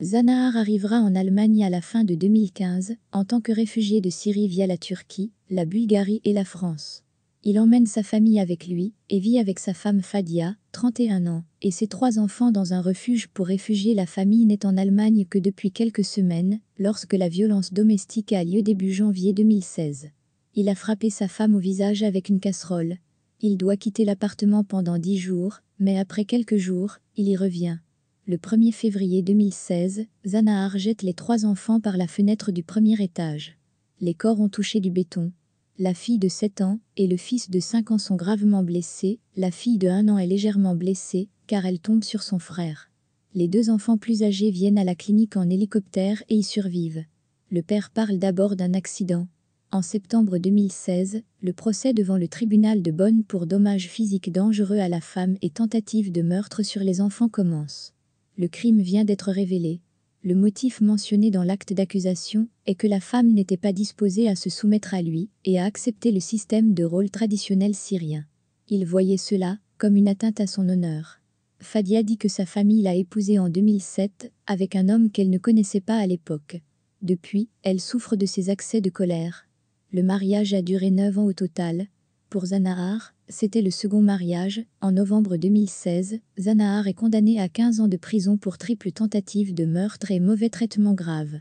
Zanahar arrivera en Allemagne à la fin de 2015, en tant que réfugié de Syrie via la Turquie, la Bulgarie et la France. Il emmène sa famille avec lui et vit avec sa femme Fadia, 31 ans, et ses 3 enfants dans un refuge pour réfugiés. La famille n'est en Allemagne que depuis quelques semaines, lorsque la violence domestique a lieu début janvier 2016. Il a frappé sa femme au visage avec une casserole. Il doit quitter l'appartement pendant 10 jours, mais après quelques jours, il y revient. Le 1er février 2016, Zanahar jette les 3 enfants par la fenêtre du premier étage. Les corps ont touché du béton. La fille de 7 ans et le fils de 5 ans sont gravement blessés, la fille de 1 an est légèrement blessée, car elle tombe sur son frère. Les 2 enfants plus âgés viennent à la clinique en hélicoptère et y survivent. Le père parle d'abord d'un accident. En septembre 2016, le procès devant le tribunal de Bonn pour dommages physiques dangereux à la femme et tentative de meurtre sur les enfants commence. Le crime vient d'être révélé. Le motif mentionné dans l'acte d'accusation est que la femme n'était pas disposée à se soumettre à lui et à accepter le système de rôle traditionnel syrien. Il voyait cela comme une atteinte à son honneur. Fadia dit que sa famille l'a épousé en 2007 avec un homme qu'elle ne connaissait pas à l'époque. Depuis, elle souffre de ses accès de colère. Le mariage a duré 9 ans au total. Pour Zanahar, c'était le second mariage. En novembre 2016, Zanahar est condamné à 15 ans de prison pour triple tentative de meurtre et mauvais traitement grave.